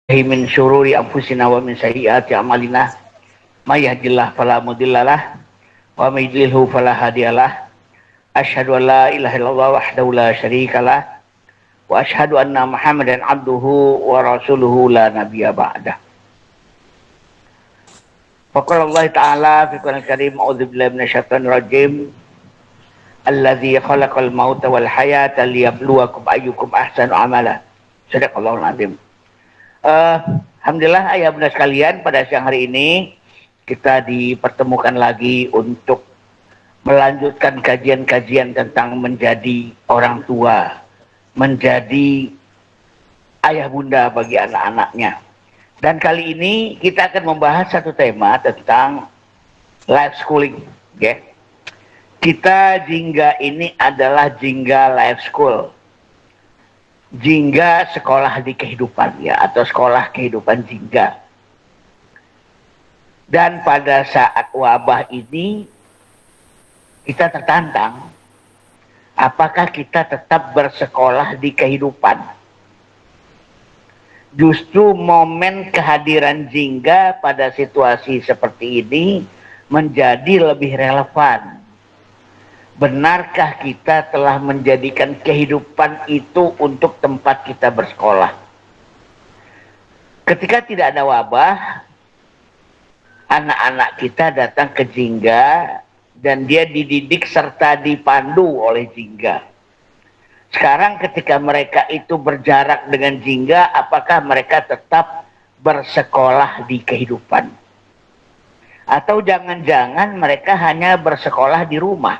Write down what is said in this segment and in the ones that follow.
Min syururi anfusina wa min sayyiati a'malina may yahdihillahu fala mudhillalah wa may yudlilhu fala hadiyalah asyhadu an la ilaha illallah wahdahu la syarikalah wa asyhadu anna muhammadan abduhu wa rasuluhu la nabiyya ba'dah. Faqala Allah ta'ala fi Qur'anil Karim a'udzu billahi minasyaitonir rajim alladzi khalaqal mauta wal hayata liyabluwakum ayyukum ahsanu amala. Sadaqallahul azim. Alhamdulillah ayah bunda sekalian, pada siang hari ini kita dipertemukan lagi untuk melanjutkan kajian-kajian tentang menjadi orang tua, menjadi ayah bunda bagi anak-anaknya. Dan kali ini kita akan membahas satu tema tentang life schooling. Okay? Kita Jingga ini adalah Jingga Life School. Jingga sekolah di kehidupan ya, atau sekolah kehidupan jingga. Dan pada saat wabah ini kita tertantang, apakah kita tetap bersekolah di kehidupan? Justru momen kehadiran jingga pada situasi seperti ini menjadi lebih relevan. Benarkah kita telah menjadikan kehidupan itu untuk tempat kita bersekolah? Ketika tidak ada wabah, anak-anak kita datang ke jingga dan dia dididik serta dipandu oleh jingga. Sekarang ketika mereka itu berjarak dengan jingga, apakah mereka tetap bersekolah di kehidupan? Atau jangan-jangan mereka hanya bersekolah di rumah,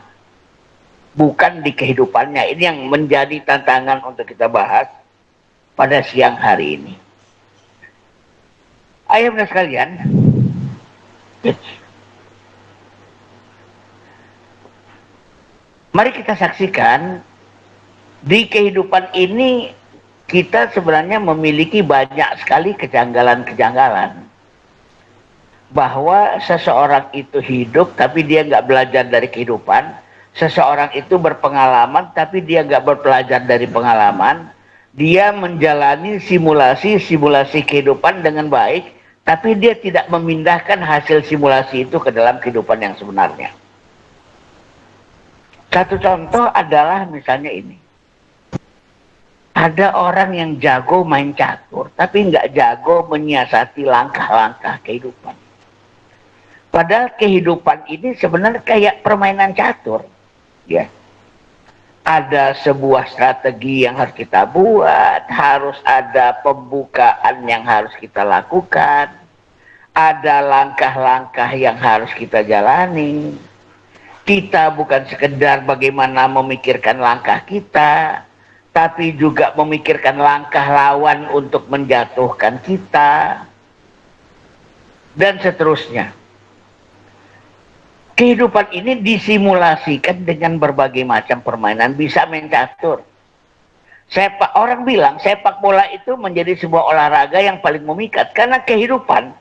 bukan di kehidupannya? Ini yang menjadi tantangan untuk kita bahas pada siang hari ini. Ayah bunda sekalian, mari kita saksikan di kehidupan ini kita sebenarnya memiliki banyak sekali kejanggalan-kejanggalan. Bahwa seseorang itu hidup tapi dia nggak belajar dari kehidupan. Seseorang itu berpengalaman tapi dia nggak belajar dari pengalaman. Dia menjalani simulasi kehidupan dengan baik, tapi dia tidak memindahkan hasil simulasi itu ke dalam kehidupan yang sebenarnya. Satu contoh adalah misalnya ini. Ada orang yang jago main catur, tapi nggak jago menyiasati langkah-langkah kehidupan. Padahal kehidupan ini sebenarnya kayak permainan catur. Ya, ada sebuah strategi yang harus kita buat, harus ada pembukaan yang harus kita lakukan, ada langkah-langkah yang harus kita jalani. Kita bukan sekedar bagaimana memikirkan langkah kita, tapi juga memikirkan langkah lawan untuk menjatuhkan kita, dan seterusnya. Kehidupan ini disimulasikan dengan berbagai macam permainan. Bisa main catur. Orang bilang sepak bola itu menjadi sebuah olahraga yang paling memikat. Karena kehidupan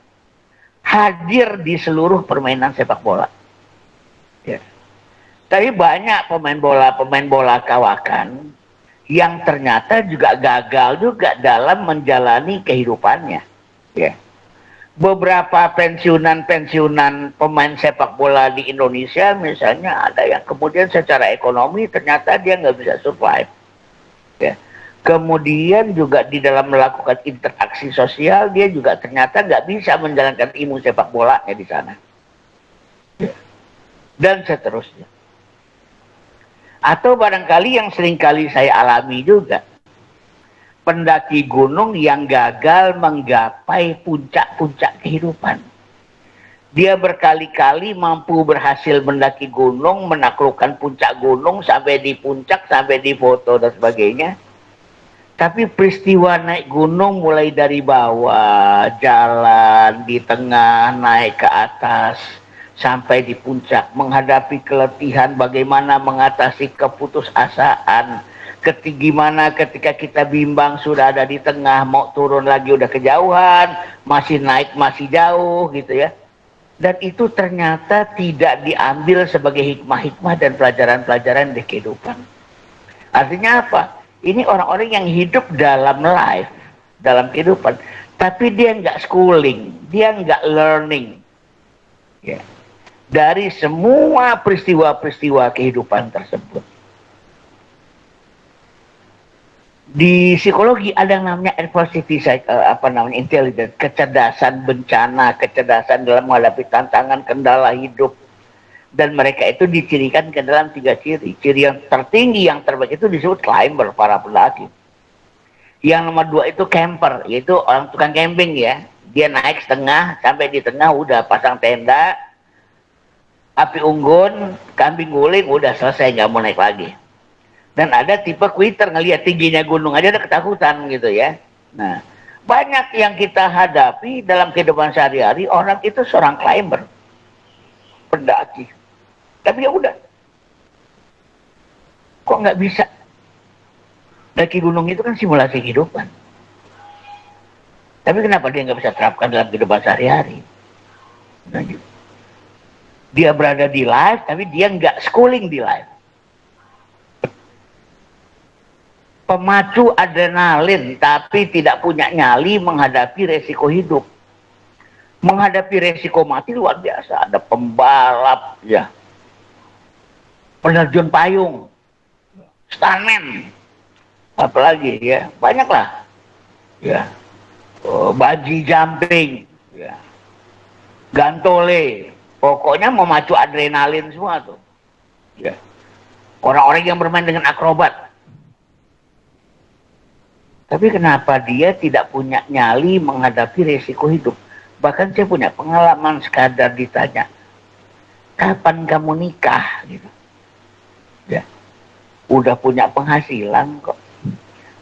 hadir di seluruh permainan sepak bola. Ya. Tapi banyak pemain bola kawakan yang ternyata juga gagal juga dalam menjalani kehidupannya. Ya. Beberapa pensiunan pemain sepak bola di Indonesia misalnya ada yang kemudian secara ekonomi ternyata dia nggak bisa survive. Ya. Kemudian juga di dalam melakukan interaksi sosial dia juga ternyata nggak bisa menjalankan ilmu sepak bolanya di sana. Ya. Dan seterusnya. Atau barangkali yang seringkali saya alami juga, pendaki gunung yang gagal menggapai puncak-puncak kehidupan. Dia berkali-kali mampu berhasil mendaki gunung, menaklukkan puncak gunung, sampai di puncak, sampai di foto dan sebagainya. Tapi peristiwa naik gunung mulai dari bawah, jalan, di tengah, naik ke atas, sampai di puncak, menghadapi keletihan, bagaimana mengatasi keputusasaan, gimana ketika kita bimbang sudah ada di tengah, mau turun lagi udah kejauhan, masih naik masih jauh gitu ya. Dan itu ternyata tidak diambil sebagai hikmah-hikmah dan pelajaran-pelajaran di kehidupan. Artinya apa? Ini orang-orang yang hidup dalam life, dalam kehidupan, tapi dia nggak schooling, dia nggak learning, ya, dari semua peristiwa-peristiwa kehidupan tersebut. Di psikologi ada yang namanya adversity intelligence, kecerdasan bencana, kecerdasan dalam menghadapi tantangan, kendala hidup. Dan mereka itu dicirikan ke dalam 3 ciri. Ciri yang tertinggi, yang terbaik itu disebut climber, para pendaki. Yang nomor 2 itu camper, yaitu orang tukang camping ya. Dia naik setengah, sampai di tengah udah pasang tenda, api unggun, kambing guling, udah selesai, nggak mau naik lagi. Dan ada tipe quitter, ngelihat tingginya gunung aja udah ketakutan gitu ya. Nah, banyak yang kita hadapi dalam kehidupan sehari-hari, orang itu seorang climber, pendaki. Tapi ya udah, kok nggak bisa? Daki gunung itu kan simulasi kehidupan. Tapi kenapa dia nggak bisa terapkan dalam kehidupan sehari-hari? Nah, dia berada di live, tapi dia nggak schooling di live. Pemacu adrenalin, tapi tidak punya nyali menghadapi resiko hidup. Menghadapi resiko mati luar biasa. Ada pembalap, ya, penerjun payung, stuntman, apalagi ya, banyaklah, ya, bungee jumping, ya, gantole, pokoknya memacu adrenalin semua tuh, ya. Orang-orang yang bermain dengan akrobat. Tapi kenapa dia tidak punya nyali menghadapi resiko hidup? Bahkan saya punya pengalaman, sekadar ditanya, kapan kamu nikah? Gitu. Ya, udah punya penghasilan kok.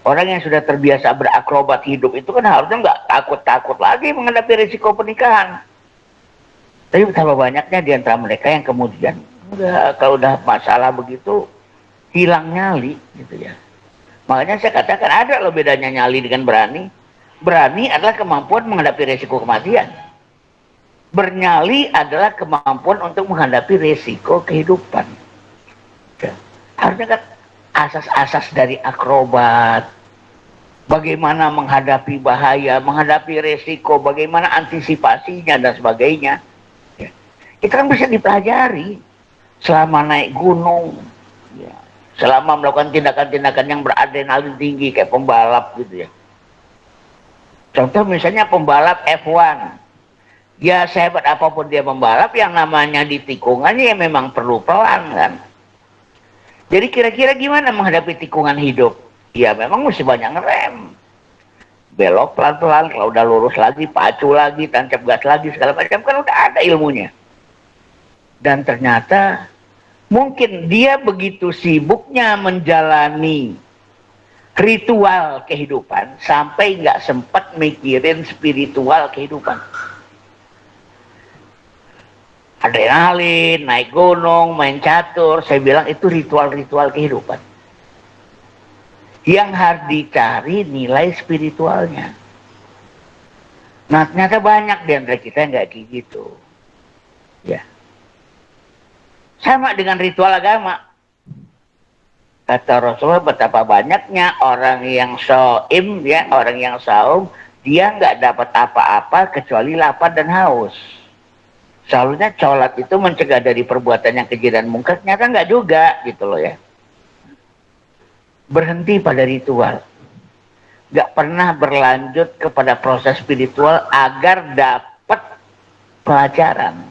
Orang yang sudah terbiasa berakrobat hidup itu kan harusnya nggak takut-takut lagi menghadapi risiko pernikahan. Tapi betapa banyaknya di antara mereka yang kemudian kalau udah masalah begitu hilang nyali gitu ya. Makanya saya katakan ada loh bedanya nyali dengan berani. Berani adalah kemampuan menghadapi risiko kematian. Bernyali adalah kemampuan untuk menghadapi risiko kehidupan. Harusnya kan asas-asas dari akrobat, bagaimana menghadapi bahaya, menghadapi resiko, bagaimana antisipasinya dan sebagainya, ya, itu kan bisa dipelajari selama naik gunung, ya, selama melakukan tindakan-tindakan yang beradrenalin tinggi kayak pembalap gitu ya. Contoh misalnya pembalap F1, ya sehebat apapun dia membalap, yang namanya di tikungannya ya memang perlu pelan kan. Jadi kira-kira gimana menghadapi tikungan hidup? Ya memang mesti banyak ngerem. Belok pelan-pelan, kalau udah lurus lagi, pacu lagi, tancap gas lagi, segala macam, kan udah ada ilmunya. Dan ternyata mungkin dia begitu sibuknya menjalani ritual kehidupan sampai nggak sempat mikirin spiritual kehidupan. Adrenalin, naik gunung, main catur, saya bilang itu ritual-ritual kehidupan. Yang harus dicari nilai spiritualnya. Nah ternyata banyak di antara kita yang nggak kayak gitu. Ya. Sama dengan ritual agama. Kata Rasulullah betapa banyaknya orang yang shaim, ya, orang yang saum, dia nggak dapat apa-apa kecuali lapar dan haus. Seharusnya sholat itu mencegah dari perbuatan yang keji dan mungkar, ternyata nggak juga gitu loh ya. Berhenti pada ritual, nggak pernah berlanjut kepada proses spiritual agar dapat pelajaran.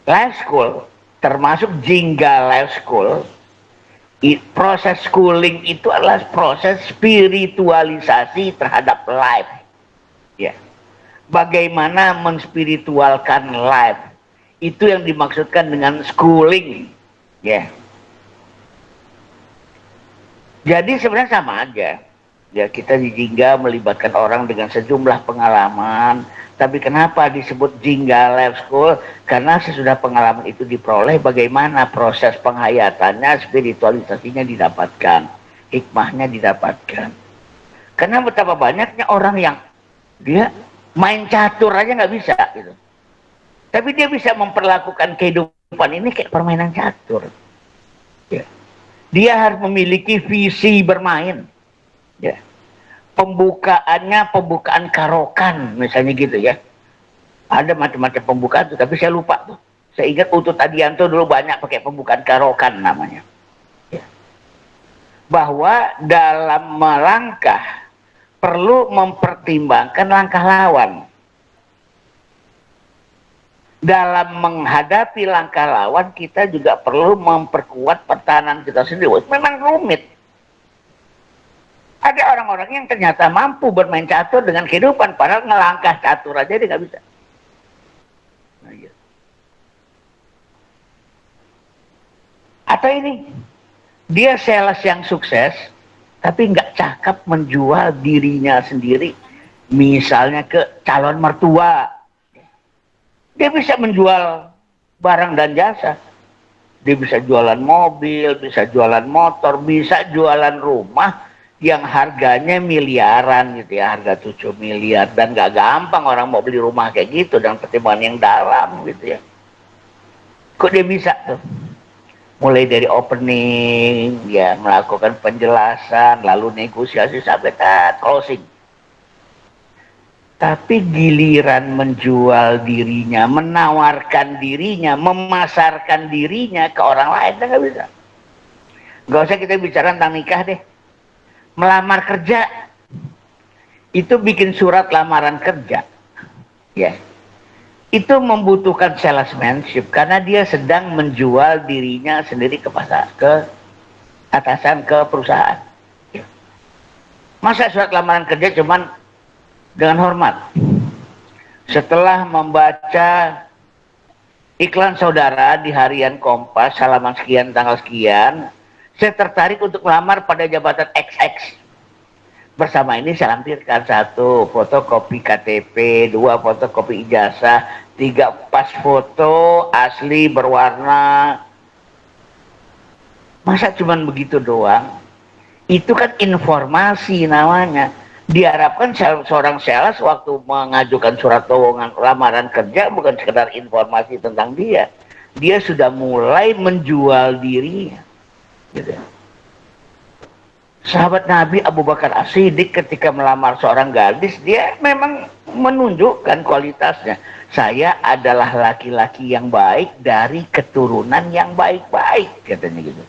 Life school, termasuk Jingga Life School, proses schooling itu adalah proses spiritualisasi terhadap life. Ya. Bagaimana menspiritualkan life, itu yang dimaksudkan dengan schooling, ya. Jadi sebenarnya sama aja, ya, kita di Jingga melibatkan orang dengan sejumlah pengalaman. Tapi kenapa disebut Jingga Life School? Karena sesudah pengalaman itu diperoleh, bagaimana proses penghayatannya, spiritualisasinya didapatkan, hikmahnya didapatkan. Karena betapa banyaknya orang yang dia main catur aja nggak bisa gitu. Tapi dia bisa memperlakukan kehidupan ini kayak permainan catur. Ya. Dia harus memiliki visi bermain. Ya. pembukaannya pembukaan karokan misalnya gitu ya. Ada macam-macam pembukaan tuh, tapi saya lupa tuh. Saya ingat Utut Adianto dulu banyak pakai pembukaan karokan namanya. Ya. Bahwa dalam melangkah perlu mempertimbangkan langkah lawan. Dalam menghadapi langkah lawan kita juga perlu memperkuat pertahanan kita sendiri. Memang rumit. Ada orang-orang yang ternyata mampu bermain catur dengan kehidupan, padahal ngelangkah catur aja dia nggak bisa. Nah, gitu. Atau ini, dia sales yang sukses, tapi nggak cakap menjual dirinya sendiri, misalnya ke calon mertua. Dia bisa menjual barang dan jasa. Dia bisa jualan mobil, bisa jualan motor, bisa jualan rumah yang harganya miliaran gitu ya, harga 7 miliar. Dan nggak gampang orang mau beli rumah kayak gitu dengan pertimbangan yang dalam gitu ya. Kok dia bisa tuh? Mulai dari opening, ya melakukan penjelasan, lalu negosiasi sampai closing. Tapi giliran menjual dirinya, menawarkan dirinya, memasarkan dirinya ke orang lain, nggak bisa. Nggak usah kita bicara tentang nikah deh. Melamar kerja, itu bikin surat lamaran kerja. Ya. Itu membutuhkan salesmanship karena dia sedang menjual dirinya sendiri ke pasar, ke atasan, ke perusahaan. Masa surat lamaran kerja cuman dengan hormat? Setelah membaca iklan saudara di harian Kompas halaman sekian tanggal sekian, saya tertarik untuk melamar pada jabatan XX. Bersama ini saya lampirkan 1 fotokopi KTP, 2 fotokopi ijazah, 3 pas foto asli berwarna. Masa cuman begitu doang? Itu kan informasi namanya. Diharapkan seorang sales waktu mengajukan surat lowongan lamaran kerja bukan sekedar informasi tentang dia. Dia sudah mulai menjual dirinya. Gitu. Sahabat Nabi Abu Bakar As-Siddiq ketika melamar seorang gadis, dia memang menunjukkan kualitasnya. Saya adalah laki-laki yang baik dari keturunan yang baik-baik, katanya gitu.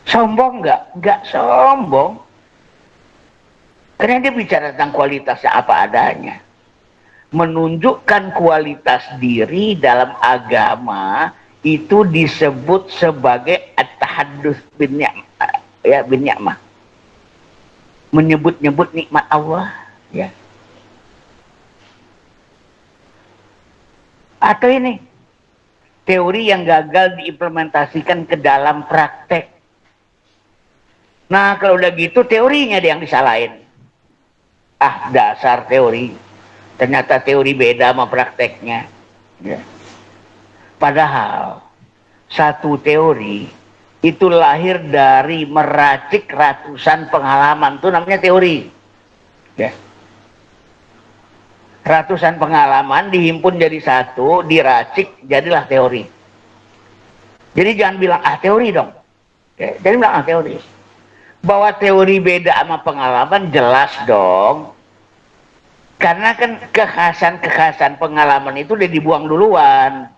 Sombong nggak? Nggak sombong. Karena dia bicara tentang kualitasnya apa adanya. Menunjukkan kualitas diri dalam agama itu disebut sebagai at-tahaddus bin ni'mah. Ya, bin ni'mah. Menyebut-nyebut nikmat Allah, ya. Atau ini teori yang gagal diimplementasikan ke dalam praktek. Nah, kalau udah gitu teorinya dia yang disalahin. Ah, dasar teori. Ternyata teori beda sama prakteknya. Ya. Padahal satu teori itu lahir dari meracik ratusan pengalaman, itu namanya teori. Ya. Ratusan pengalaman dihimpun jadi satu, diracik, jadilah teori. Jadi jangan bilang teori dong. Ya, jadi bilang teori. Bahwa teori beda sama pengalaman jelas dong. Karena kan kekhasan-kekhasan pengalaman itu udah dibuang duluan.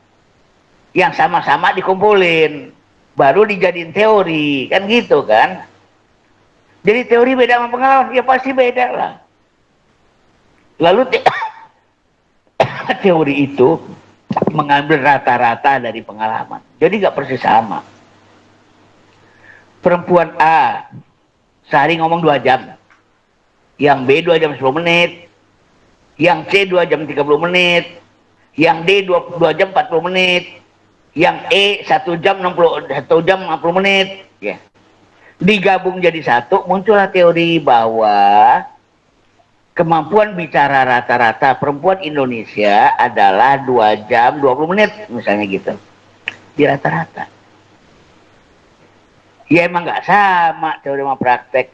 Yang sama-sama dikumpulin. Baru dijadiin teori, kan gitu kan. Jadi teori beda sama pengalaman, ya pasti beda lah. Lalu teori itu mengambil rata-rata dari pengalaman, jadi nggak persis sama. Perempuan A sehari ngomong 2 jam, yang B 2 jam 10 menit, yang C 2 jam 30 menit, yang D 2 jam 40 menit, yang E 1 jam 50 menit, ya. Digabung jadi satu, muncullah teori bahwa kemampuan bicara rata-rata perempuan Indonesia adalah 2 jam 20 menit, misalnya gitu. Di rata-rata. Ya emang nggak sama teori sama praktek.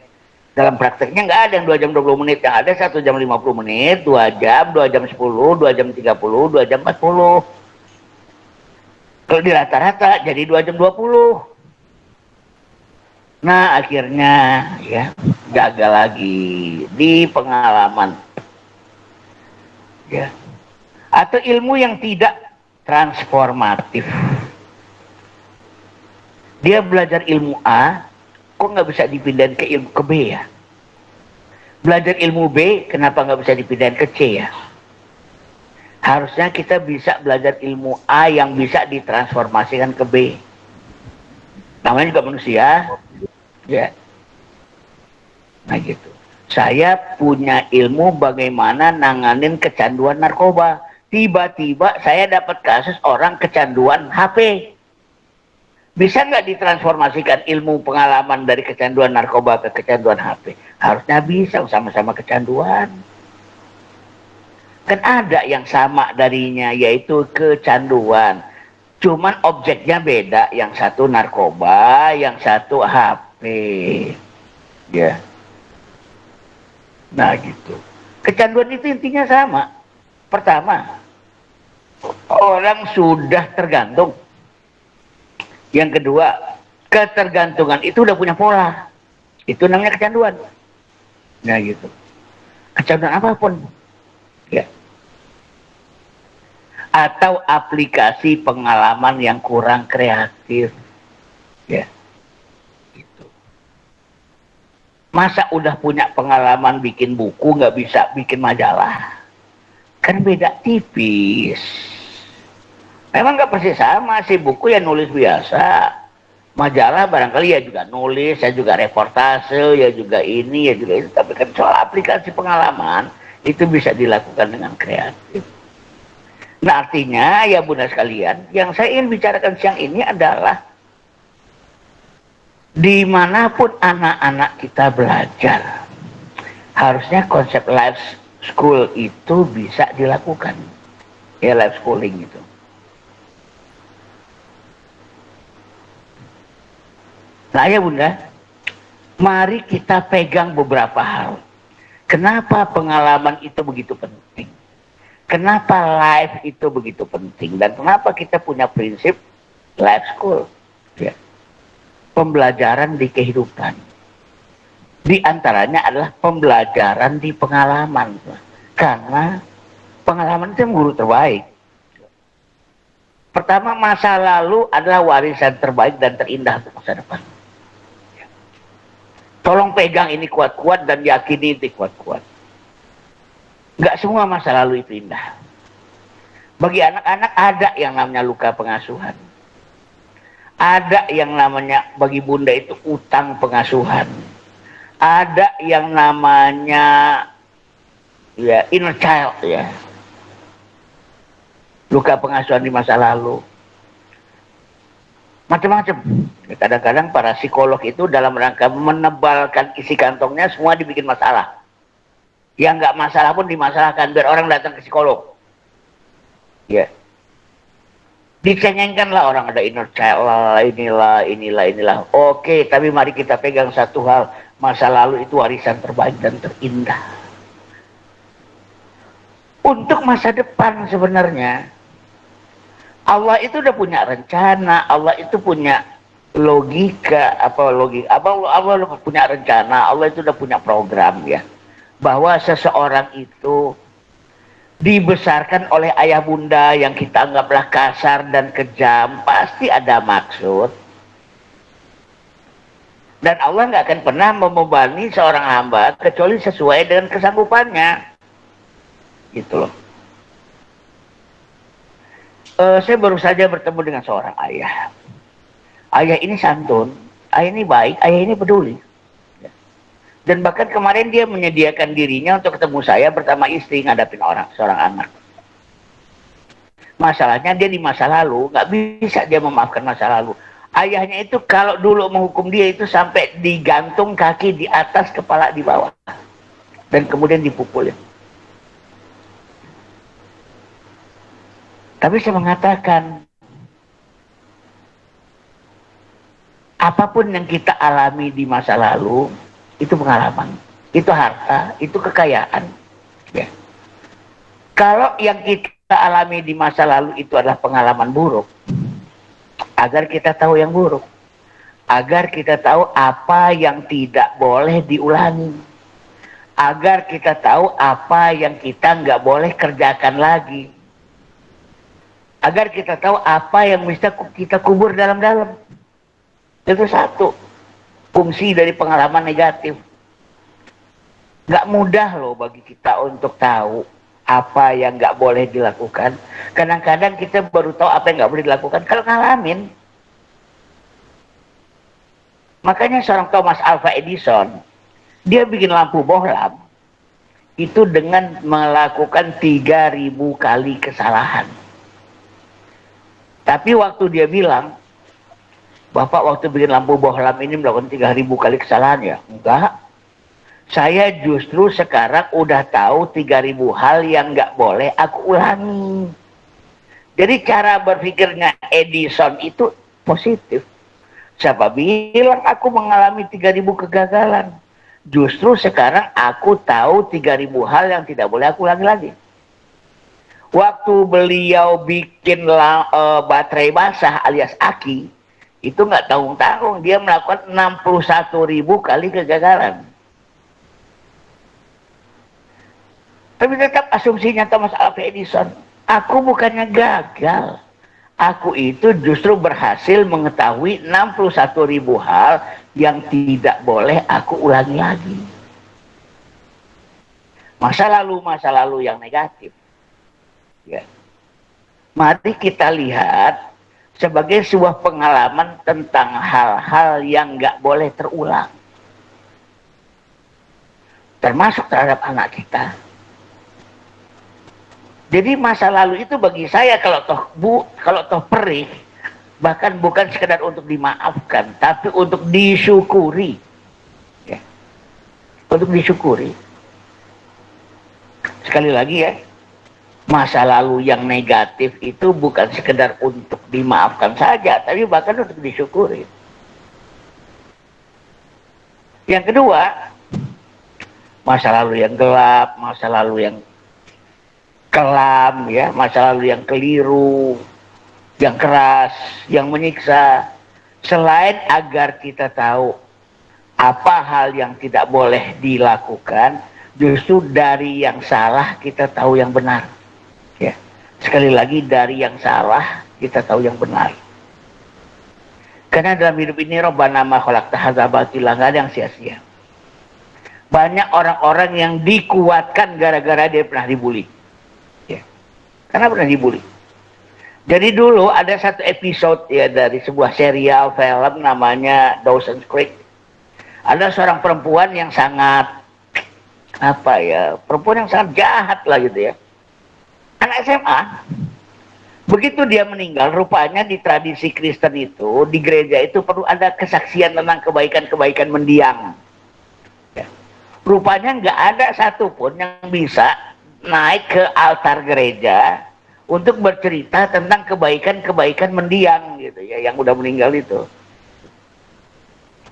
Dalam prakteknya nggak ada yang 2 jam 20 menit, yang ada 1 jam 50 menit, 2 jam 10, 2 jam 30, 2 jam 40. Kalau di rata-rata jadi 2 jam 20. Nah akhirnya ya gagal lagi di pengalaman ya, atau ilmu yang tidak transformatif. Dia belajar ilmu A, kok nggak bisa dipindahin ke ilmu ke B ya? Belajar ilmu B, kenapa nggak bisa dipindahin ke C ya? Harusnya kita bisa belajar ilmu A yang bisa ditransformasikan ke B. Namanya juga manusia, ya. Nah gitu. Saya punya ilmu bagaimana nanganin kecanduan narkoba. Tiba-tiba saya dapat kasus orang kecanduan HP. Bisa nggak ditransformasikan ilmu pengalaman dari kecanduan narkoba ke kecanduan HP? Harusnya bisa, sama-sama kecanduan. Kan ada yang sama darinya, yaitu kecanduan. Cuman objeknya beda, yang satu narkoba, yang satu HP. Ya. Nah gitu. Kecanduan itu intinya sama. Pertama, orang sudah tergantung. Yang kedua, ketergantungan itu udah punya pola. Itu namanya kecanduan. Nah gitu. Kecanduan apapun. Ya. Atau aplikasi pengalaman yang kurang kreatif. Ya. Gitu. Masa udah punya pengalaman bikin buku nggak bisa bikin majalah? Kan beda tipis. Memang nggak persis sama sih, buku ya nulis biasa, majalah barangkali ya juga nulis, ya juga reportase, ya juga ini, ya juga itu. Tapi kan soal aplikasi pengalaman itu bisa dilakukan dengan kreatif. Nah artinya ya bunda sekalian, yang saya ingin bicarakan siang ini adalah dimanapun anak-anak kita belajar, harusnya konsep life school itu bisa dilakukan. Ya life schooling itu. Nah ya bunda, mari kita pegang beberapa hal. Kenapa pengalaman itu begitu penting? Kenapa life itu begitu penting? Dan kenapa kita punya prinsip life school? Ya. Pembelajaran di kehidupan. Di antaranya adalah pembelajaran di pengalaman. Karena pengalaman itu guru terbaik. Pertama, masa lalu adalah warisan terbaik dan terindah untuk masa depan. Tolong pegang ini kuat-kuat dan yakini itu kuat-kuat. Nggak semua masa lalu itu indah. Bagi anak-anak ada yang namanya luka pengasuhan. Ada yang namanya bagi bunda itu utang pengasuhan. Ada yang namanya ya inner child ya. Luka pengasuhan di masa lalu. Macam-macam. Kadang-kadang para psikolog itu dalam rangka menebalkan isi kantongnya semua dibikin masalah. Yang nggak masalah pun dimasalahkan biar orang datang ke psikolog. Ya. Dicengengkan lah orang ada inner child lah, inilah. Oke, tapi mari kita pegang satu hal. Masa lalu itu warisan terbaik dan terindah. Untuk masa depan sebenarnya, Allah itu udah punya rencana, Allah itu punya logika, Allah punya rencana, Allah itu udah punya program ya. Bahwa seseorang itu dibesarkan oleh ayah bunda yang kita anggaplah kasar dan kejam, pasti ada maksud. Dan Allah nggak akan pernah membebani seorang hamba kecuali sesuai dengan kesanggupannya. Gitu loh. Saya baru saja bertemu dengan seorang ayah. Ayah ini santun, ayah ini baik, ayah ini peduli. Dan bahkan kemarin dia menyediakan dirinya untuk ketemu saya bersama istri ngadapin seorang anak. Masalahnya dia di masa lalu, nggak bisa dia memaafkan masa lalu. Ayahnya itu kalau dulu menghukum dia itu sampai digantung kaki di atas, kepala di bawah. Dan kemudian dipukulin. Tapi saya mengatakan, apapun yang kita alami di masa lalu, itu pengalaman, itu harta, itu kekayaan. Ya. Kalau yang kita alami di masa lalu itu adalah pengalaman buruk, agar kita tahu yang buruk. agar kita tahu apa yang tidak boleh diulangi, agar kita tahu apa yang kita nggak boleh kerjakan lagi, agar kita tahu apa yang bisa kita kubur dalam-dalam. Itu satu fungsi dari pengalaman negatif. Nggak mudah loh bagi kita untuk tahu apa yang nggak boleh dilakukan. Kadang-kadang kita baru tahu apa yang nggak boleh dilakukan kalau ngalamin. Makanya seorang Thomas Alva Edison, dia bikin lampu bohlam itu dengan melakukan 3.000 kali kesalahan. Tapi waktu dia bilang, Bapak waktu bikin lampu bohlam ini melakukan 3.000 kali kesalahan ya? Enggak. Saya justru sekarang udah tahu 3.000 hal yang nggak boleh aku ulangi. Jadi cara berpikirnya Edison itu positif. Siapa bilang aku mengalami 3.000 kegagalan? Justru sekarang aku tahu 3.000 hal yang tidak boleh aku ulangi lagi. Waktu beliau bikin baterai basah alias aki, itu nggak tanggung-tanggung, dia melakukan 61.000 kali kegagalan. Tapi tetap asumsinya Thomas Alva Edison, aku bukannya gagal. Aku itu justru berhasil mengetahui 61.000 hal yang tidak boleh aku ulangi lagi. Masa lalu yang negatif. Ya. Mari kita lihat sebagai sebuah pengalaman tentang hal-hal yang nggak boleh terulang. Termasuk terhadap anak kita. Jadi masa lalu itu bagi saya kalau toh perih, bahkan bukan sekedar untuk dimaafkan, tapi untuk disyukuri. Ya. Untuk disyukuri. Sekali lagi ya, masa lalu yang negatif itu bukan sekedar untuk dimaafkan saja, tapi bahkan untuk disyukuri. Yang kedua, masa lalu yang gelap, masa lalu yang kelam, ya, masa lalu yang keliru, yang keras, yang menyiksa. Selain agar kita tahu apa hal yang tidak boleh dilakukan, justru dari yang salah kita tahu yang benar. Ya. Sekali lagi, dari yang salah kita tahu yang benar. Karena dalam hidup ini Rabbana ma khalaqta hadza batila, nggak ada yang sia-sia. Banyak orang-orang yang dikuatkan gara-gara dia pernah dibully. Karena pernah dibully. Jadi dulu ada satu episode ya dari sebuah serial film namanya Dawson's Creek. Ada seorang perempuan yang sangat perempuan yang sangat jahat lah gitu ya. Anak SMA. Begitu dia meninggal, rupanya di tradisi Kristen itu, di gereja itu perlu ada kesaksian tentang kebaikan-kebaikan mendiang. Ya. Rupanya nggak ada satupun yang bisa naik ke altar gereja untuk bercerita tentang kebaikan-kebaikan mendiang gitu ya, yang udah meninggal itu.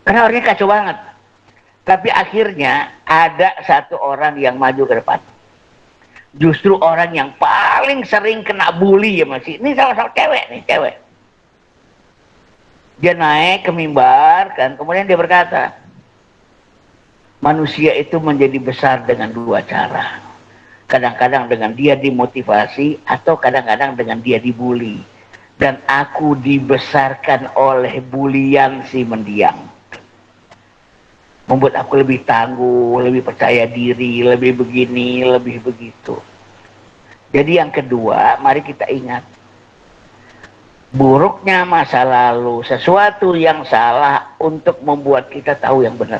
Karena orangnya kacau banget. Tapi akhirnya ada satu orang yang maju ke depan. Justru orang yang paling sering kena bully ya masih. Ini sama-sama cewek nih, cewek. Dia naik ke mimbar kan, kemudian dia berkata, manusia itu menjadi besar dengan dua cara. Kadang-kadang dengan dia dimotivasi atau kadang-kadang dengan dia dibully. Dan aku dibesarkan oleh bulian si mendiang. Membuat aku lebih tangguh, lebih percaya diri, lebih begini, lebih begitu. Jadi yang kedua, mari kita ingat. Buruknya masa lalu, sesuatu yang salah untuk membuat kita tahu yang benar.